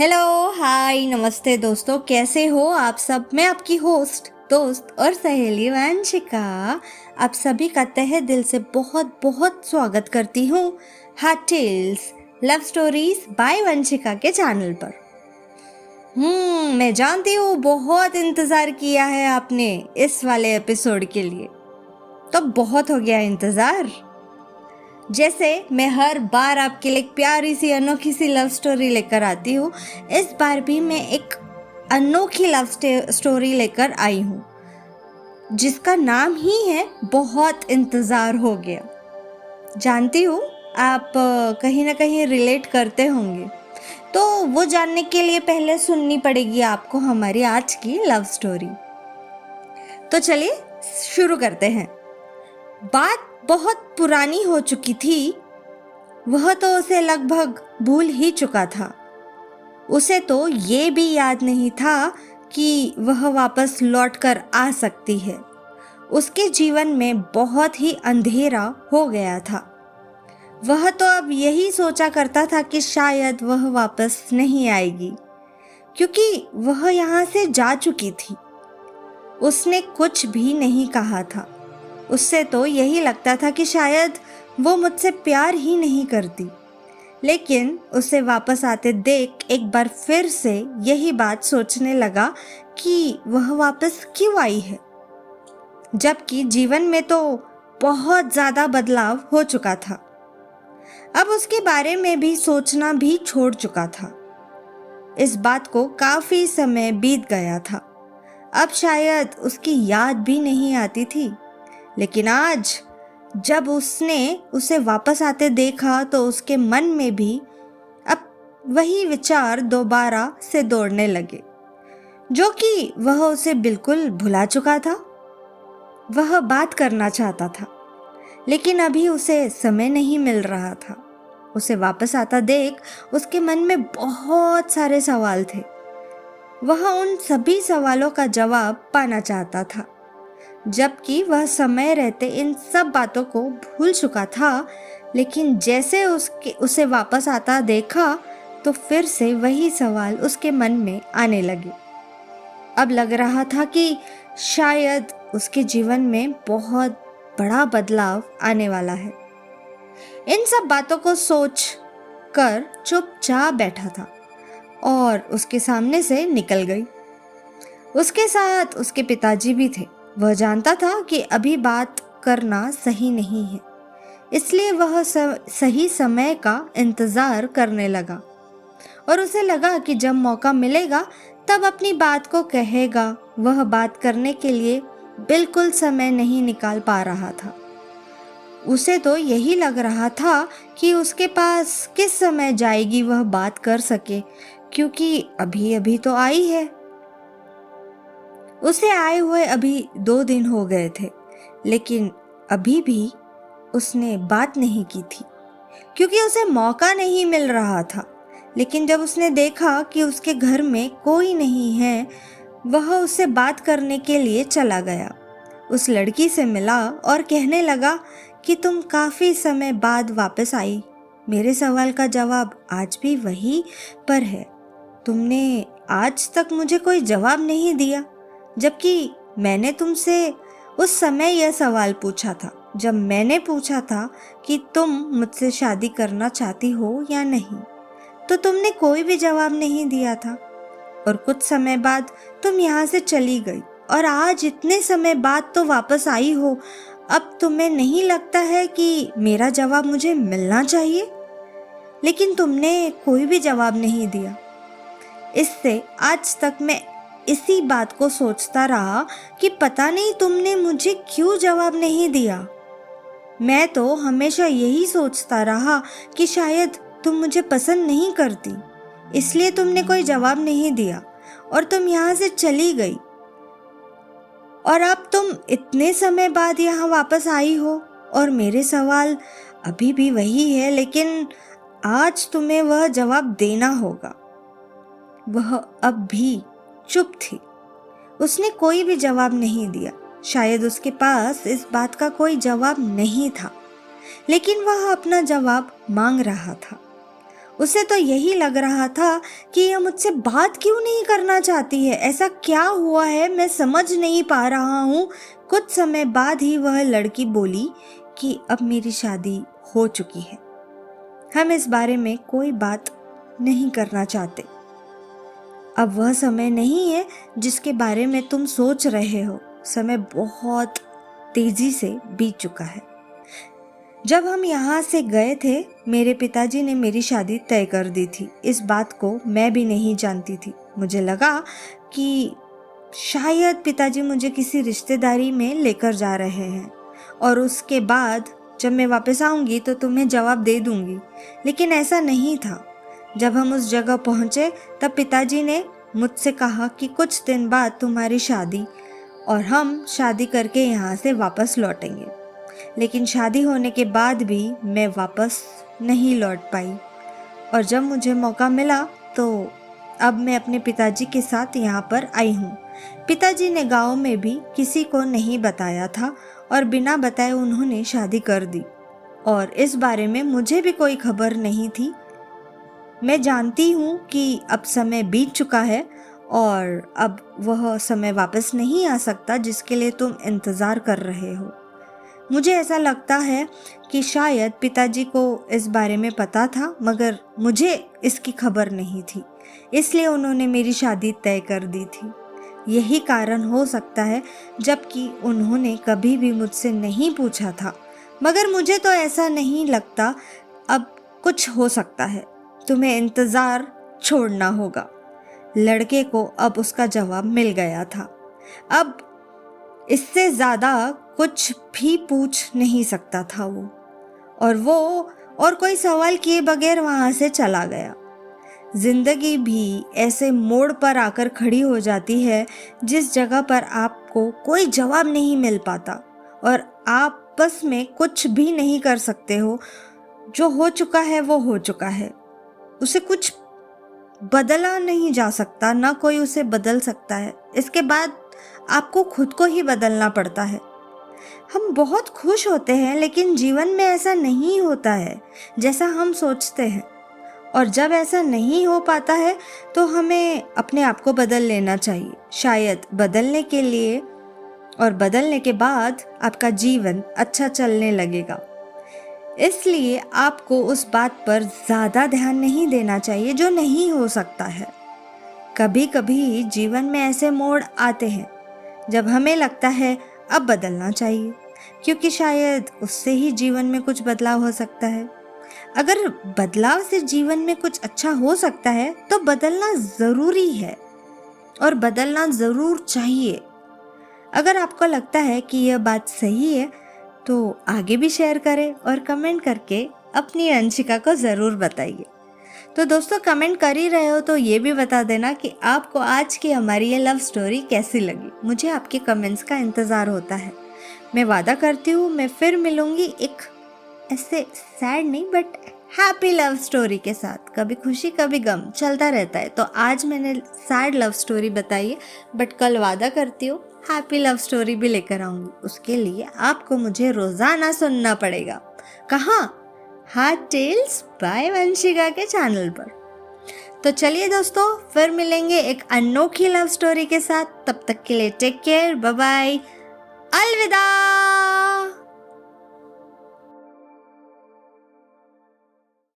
Hello, हाय, नमस्ते दोस्तों, कैसे हो आप सब। मैं आपकी होस्ट, दोस्त और सहेली वंशिका आप सभी का तहे दिल से बहुत बहुत स्वागत करती हूँ heart tales love stories by Vanshika के चैनल पर। मैं जानती हूँ बहुत इंतज़ार किया है आपने इस वाले एपिसोड के लिए, तो बहुत हो गया इंतज़ार। जैसे मैं हर बार आपके लिए एक प्यारी सी अनोखी सी लव स्टोरी लेकर आती हूँ, इस बार भी मैं एक अनोखी लव स्टोरी लेकर आई हूँ जिसका नाम ही है बहुत इंतज़ार हो गया। जानती हूँ आप कहीं ना कहीं रिलेट करते होंगे, तो वो जानने के लिए पहले सुननी पड़ेगी आपको हमारी आज की लव स्टोरी। तो चलिए शुरू करते हैं। बात बहुत पुरानी हो चुकी थी, वह तो उसे लगभग भूल ही चुका था। उसे तो ये भी याद नहीं था कि वह वापस लौटकर आ सकती है। उसके जीवन में बहुत ही अंधेरा हो गया था। वह तो अब यही सोचा करता था कि शायद वह वापस नहीं आएगी, क्योंकि वह यहाँ से जा चुकी थी। उसने कुछ भी नहीं कहा था। उससे तो यही लगता था कि शायद वो मुझसे प्यार ही नहीं करती। लेकिन उसे वापस आते देख एक बार फिर से यही बात सोचने लगा कि वह वापस क्यों आई है, जबकि जीवन में तो बहुत ज़्यादा बदलाव हो चुका था। अब उसके बारे में भी सोचना भी छोड़ चुका था। इस बात को काफ़ी समय बीत गया था। अब शायद उसकी याद भी नहीं आती थी, लेकिन आज जब उसने उसे वापस आते देखा तो उसके मन में भी अब वही विचार दोबारा से दौड़ने लगे, जो कि वह उसे बिल्कुल भुला चुका था। वह बात करना चाहता था, लेकिन अभी उसे समय नहीं मिल रहा था। उसे वापस आता देख उसके मन में बहुत सारे सवाल थे। वह उन सभी सवालों का जवाब पाना चाहता था, जबकि वह समय रहते इन सब बातों को भूल चुका था। लेकिन जैसे उसे वापस आता देखा तो फिर से वही सवाल उसके मन में आने लगे। अब लग रहा था कि शायद उसके जीवन में बहुत बड़ा बदलाव आने वाला है। इन सब बातों को सोच कर चुपचाप बैठा था और उसके सामने से निकल गई। उसके साथ उसके पिताजी भी थे। वह जानता था कि अभी बात करना सही नहीं है, इसलिए वह सही समय का इंतज़ार करने लगा और उसे लगा कि जब मौका मिलेगा तब अपनी बात को कहेगा। वह बात करने के लिए बिल्कुल समय नहीं निकाल पा रहा था। उसे तो यही लग रहा था कि उसके पास किस समय जाएगी वह बात कर सके, क्योंकि अभी अभी तो आई है। उसे आए हुए अभी 2 दिन हो गए थे, लेकिन अभी भी उसने बात नहीं की थी, क्योंकि उसे मौका नहीं मिल रहा था। लेकिन जब उसने देखा कि उसके घर में कोई नहीं है, वह उससे बात करने के लिए चला गया। उस लड़की से मिला और कहने लगा कि तुम काफ़ी समय बाद वापस आई। मेरे सवाल का जवाब आज भी वही पर है। तुमने आज तक मुझे कोई जवाब नहीं दिया, जबकि मैंने तुमसे उस समय यह सवाल पूछा था जब मैंने पूछा था कि तुम मुझसे शादी करना चाहती हो या नहीं, तो तुमने कोई भी जवाब नहीं दिया था। और कुछ समय बाद तुम यहाँ से चली गई और आज इतने समय बाद तो वापस आई हो। अब तुम्हें नहीं लगता है कि मेरा जवाब मुझे मिलना चाहिए? लेकिन तुमने कोई भी जवाब नहीं दिया। इससे आज तक मैं इसी बात को सोचता रहा कि पता नहीं तुमने मुझे क्यों जवाब नहीं दिया। मैं तो हमेशा यही सोचता रहा कि शायद तुम मुझे पसंद नहीं करती, इसलिए तुमने कोई जवाब नहीं दिया और तुम यहाँ से चली गई। और अब तुम इतने समय बाद यहाँ वापस आई हो और मेरे सवाल अभी भी वही है, लेकिन आज तुम्हें वह जवाब देना होगा। वह अब भी चुप थी। उसने कोई भी जवाब नहीं दिया। शायद उसके पास इस बात का कोई जवाब नहीं था, लेकिन वह अपना जवाब मांग रहा था। उसे तो यही लग रहा था कि यह मुझसे बात क्यों नहीं करना चाहती है, ऐसा क्या हुआ है मैं समझ नहीं पा रहा हूँ। कुछ समय बाद ही वह लड़की बोली कि अब मेरी शादी हो चुकी है, हम इस बारे में कोई बात नहीं करना चाहते। अब वह समय नहीं है जिसके बारे में तुम सोच रहे हो। समय बहुत तेजी से बीत चुका है। जब हम यहाँ से गए थे मेरे पिताजी ने मेरी शादी तय कर दी थी। इस बात को मैं भी नहीं जानती थी। मुझे लगा कि शायद पिताजी मुझे किसी रिश्तेदारी में लेकर जा रहे हैं और उसके बाद जब मैं वापस आऊँगी तो तुम्हें जवाब दे दूँगी, लेकिन ऐसा नहीं था। जब हम उस जगह पहुँचे तब पिताजी ने मुझसे कहा कि कुछ दिन बाद तुम्हारी शादी और हम शादी करके यहाँ से वापस लौटेंगे। लेकिन शादी होने के बाद भी मैं वापस नहीं लौट पाई और जब मुझे मौका मिला तो अब मैं अपने पिताजी के साथ यहाँ पर आई हूँ। पिताजी ने गांव में भी किसी को नहीं बताया था और बिना बताए उन्होंने शादी कर दी और इस बारे में मुझे भी कोई खबर नहीं थी। मैं जानती हूँ कि अब समय बीत चुका है और अब वह समय वापस नहीं आ सकता जिसके लिए तुम इंतज़ार कर रहे हो। मुझे ऐसा लगता है कि शायद पिताजी को इस बारे में पता था मगर मुझे इसकी खबर नहीं थी, इसलिए उन्होंने मेरी शादी तय कर दी थी। यही कारण हो सकता है, जबकि उन्होंने कभी भी मुझसे नहीं पूछा था। मगर मुझे तो ऐसा नहीं लगता। अब कुछ हो सकता है, तुम्हें इंतज़ार छोड़ना होगा। लड़के को अब उसका जवाब मिल गया था। अब इससे ज़्यादा कुछ भी पूछ नहीं सकता था वो और कोई सवाल किए बगैर वहाँ से चला गया। जिंदगी भी ऐसे मोड़ पर आकर खड़ी हो जाती है जिस जगह पर आपको कोई जवाब नहीं मिल पाता और आप बस में कुछ भी नहीं कर सकते हो। जो हो चुका है वो हो चुका है, उसे कुछ बदला नहीं जा सकता, ना कोई उसे बदल सकता है। इसके बाद आपको खुद को ही बदलना पड़ता है। हम बहुत खुश होते हैं लेकिन जीवन में ऐसा नहीं होता है जैसा हम सोचते हैं और जब ऐसा नहीं हो पाता है तो हमें अपने आप को बदल लेना चाहिए। शायद बदलने के लिए और बदलने के बाद आपका जीवन अच्छा चलने लगेगा। इसलिए आपको उस बात पर ज़्यादा ध्यान नहीं देना चाहिए जो नहीं हो सकता है। कभी कभी जीवन में ऐसे मोड़ आते हैं जब हमें लगता है अब बदलना चाहिए, क्योंकि शायद उससे ही जीवन में कुछ बदलाव हो सकता है। अगर बदलाव से जीवन में कुछ अच्छा हो सकता है तो बदलना ज़रूरी है और बदलना ज़रूर चाहिए। अगर आपको लगता है कि यह बात सही है तो आगे भी शेयर करें और कमेंट करके अपनी अंशिका को ज़रूर बताइए। तो दोस्तों, कमेंट कर ही रहे हो तो ये भी बता देना कि आपको आज की हमारी ये लव स्टोरी कैसी लगी। मुझे आपके कमेंट्स का इंतज़ार होता है। मैं वादा करती हूँ मैं फिर मिलूँगी एक ऐसे सैड नहीं बट हैप्पी लव स्टोरी के साथ। कभी खुशी कभी गम चलता रहता है। तो आज मैंने सैड लव स्टोरी बताई है बट कल वादा करती हूँ हैप्पी लव स्टोरी भी लेकर आऊँगी। उसके लिए आपको मुझे रोज़ाना सुनना पड़ेगा। कहाँ? हार्ट टेल्स बाय वंशिका के चैनल पर। तो चलिए दोस्तों, फिर मिलेंगे एक अनोखी लव स्टोरी के साथ। तब तक के लिए टेक केयर, बाय बाय, अलविदा।